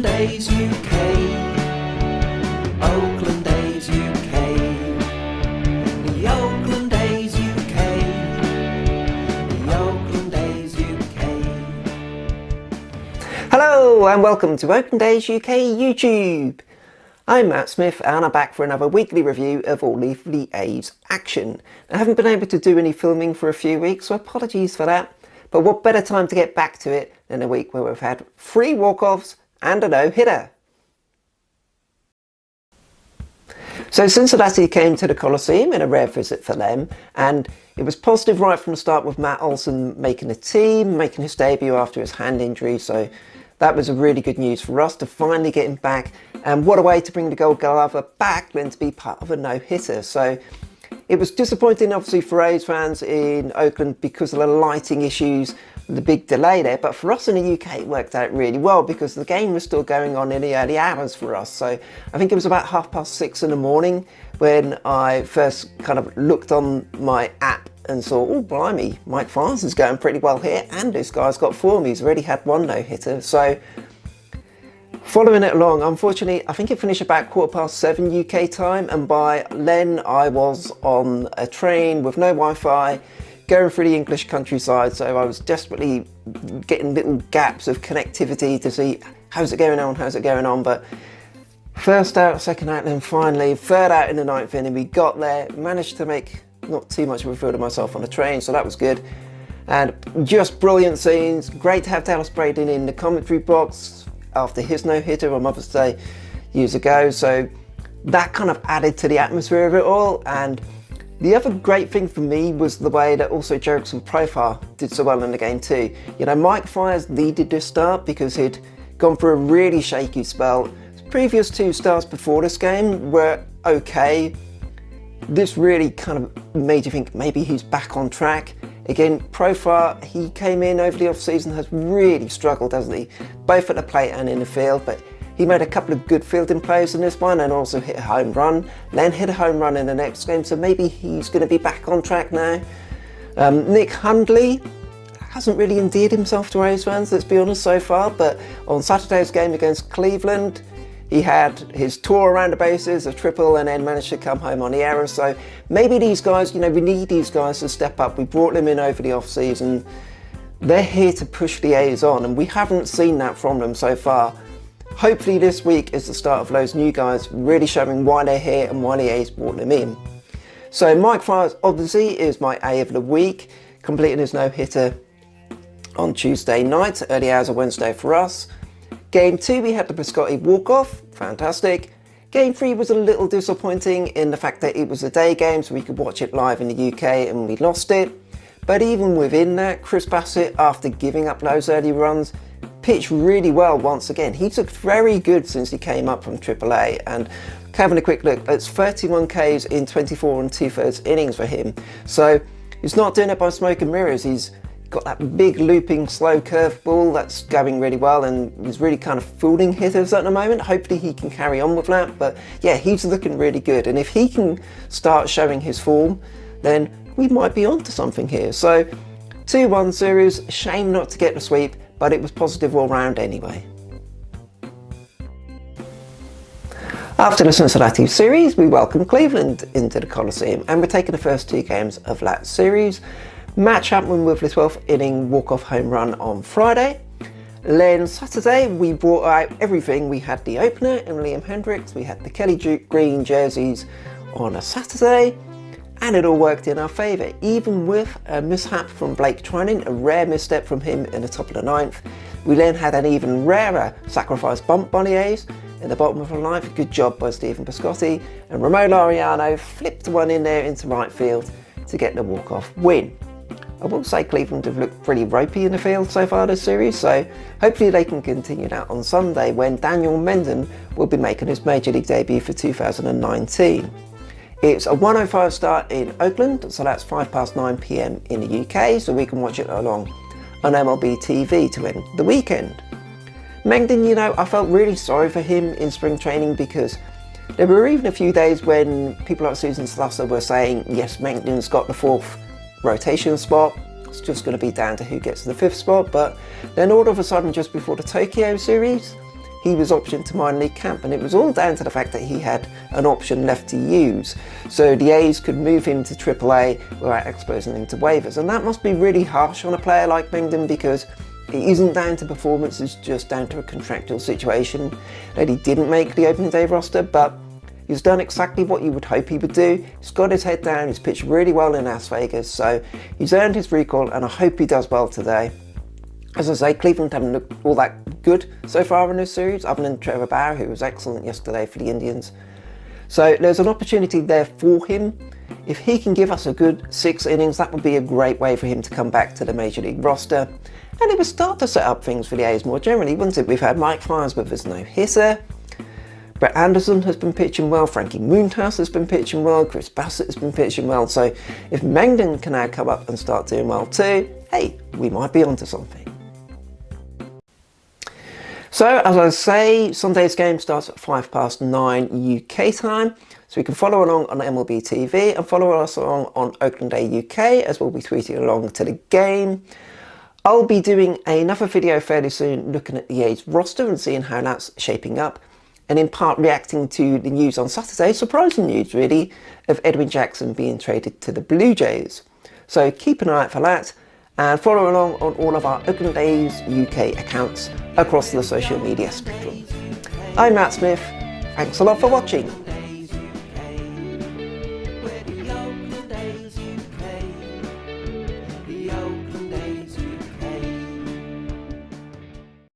Oakland A's UK. Oakland A's UK. The Oakland A's UK. The Oakland A's UK. Hello and welcome to Oakland A's UK YouTube. I'm Matt Smith and I'm back for another weekly review of all of the A's action. I haven't been able to do any filming for a few weeks, so apologies for that. But what better time to get back to it than a week where we've had 3 walk-offs and a no-hitter. So Cincinnati came to the Coliseum in a rare visit for them, and it was positive right from the start with Matt Olson making the team, making his debut after his hand injury, so that was a really good news for us to finally get him back, and what a way to bring the Gold Glover back than to be part of a no-hitter. So it was disappointing obviously for A's fans in Oakland because of the lighting issues, the big delay there, but for us in the UK it worked out really well because the game was still going on in the early hours for us. So I think it was about 6:30 in the morning when I first kind of looked on my app and saw, oh blimey, Mike Fiers is going pretty well here, and this guy's got form, he's already had 1 no-hitter. So following it along, unfortunately, I think it finished about 7:15 UK time, and by then I was on a train with no Wi-Fi, going through the English countryside, so I was desperately getting little gaps of connectivity to see how's it going on, but first out, second out, then finally third out in the 9th inning, we got there, managed to make not too much of a fool of myself on the train, so that was good. And just brilliant scenes, great to have Dallas Braden in the commentary box after his no-hitter on Mother's Day years ago, so that kind of added to the atmosphere of it all. And the other great thing for me was the way that also Jerickson Profar did so well in the game too. You know, Mike Fiers needed this start because he'd gone through a really shaky spell. His previous 2 starts before this game were okay. This really kind of made you think maybe he's back on track. Again, Profar, he came in over the off-season, has really struggled, hasn't he? Both at the plate and in the field, but he made a couple of good fielding plays in this one and also hit a home run, then hit a home run in the next game, so maybe he's going to be back on track now. Nick Hundley hasn't really endeared himself to A's fans, let's be honest, so far, but on Saturday's game against Cleveland, he had his tour around the bases, a triple, and then managed to come home on the error. So maybe these guys, you know, we need these guys to step up. We brought them in over the off-season. They're here to push the A's on, and we haven't seen that from them so far. Hopefully this week is the start of those new guys really showing why they're here and why the A's brought them in. So Mike Fiers obviously is my A of the week, completing his no-hitter on Tuesday night, early hours of Wednesday for us. Game 2 we had the Piscotti walk-off, fantastic. Game 3 was a little disappointing in the fact that it was a day game so we could watch it live in the UK and we lost it. But even within that, Chris Bassett, after giving up those early runs, pitched really well once again. He's looked very good since he came up from AAA, and having a quick look, it's 31 Ks in 24 2/3 innings for him. So he's not doing it by smoke and mirrors, he's got that big looping slow curveball that's going really well and he's really kind of fooling hitters at the moment. Hopefully he can carry on with that, but yeah, he's looking really good, and if he can start showing his form, then we might be onto something here. So 2-1 series, shame not to get the sweep, but it was positive all round anyway. After the Cincinnati series, we welcome Cleveland into the Coliseum, and we're taking the first 2 games of that series. Matt Chapman with the 12th inning walk-off home run on Friday. Then Saturday we brought out everything. We had the opener in Liam Hendricks, we had the Kelly Green jerseys on a Saturday, and it all worked in our favour, even with a mishap from Blake Trinan, a rare misstep from him in the top of the 9th. We then had an even rarer sacrifice bunt by the A's in the bottom of the 9th. Good job by Stephen Piscotti, and Ramon Laureano flipped one in there into right field to get the walk-off win. I will say Cleveland have looked pretty ropey in the field so far this series, so hopefully they can continue that on Sunday when Daniel Menden will be making his Major League debut for 2019. It's a 1:05 start in Oakland, so that's 9:05 PM in the UK, so we can watch it along on MLB TV to end the weekend. Menden, you know, I felt really sorry for him in spring training because there were even a few days when people like Susan Slusser were saying, yes, Menden's got the 4th rotation spot, it's just going to be down to who gets the 5th spot, but then all of a sudden just before the Tokyo series, he was optioned to minor league camp, and it was all down to the fact that he had an option left to use. So the A's could move him to AAA without exposing him to waivers, and that must be really harsh on a player like Mengden, because it isn't down to performance, it's just down to a contractual situation that he didn't make the opening day roster, but he's done exactly what you would hope he would do. He's got his head down, he's pitched really well in Las Vegas, so he's earned his recall, and I hope he does well today. As I say, Cleveland haven't looked all that good so far in this series, other than Trevor Bauer, who was excellent yesterday for the Indians. So there's an opportunity there for him. If he can give us a good 6 innings, that would be a great way for him to come back to the Major League roster. And it would start to set up things for the A's more generally, wouldn't it? We've had Mike Fiers with his no-hitter. Brett Anderson has been pitching well, Frankie Moonhouse has been pitching well, Chris Bassett has been pitching well. So if Mengden can now come up and start doing well too, hey, we might be onto something. So, as I say, Sunday's game starts at 9:05 UK time, so you can follow along on MLB TV and follow us along on Oakland A UK, as we'll be tweeting along to the game. I'll be doing another video fairly soon looking at the A's roster and seeing how that's shaping up, and in part reacting to the news on Saturday, surprising news really, of Edwin Jackson being traded to the Blue Jays. So keep an eye out for that, and follow along on all of our Oakland A's UK accounts across the social media spectrum. I'm Matt Smith, thanks a lot for watching.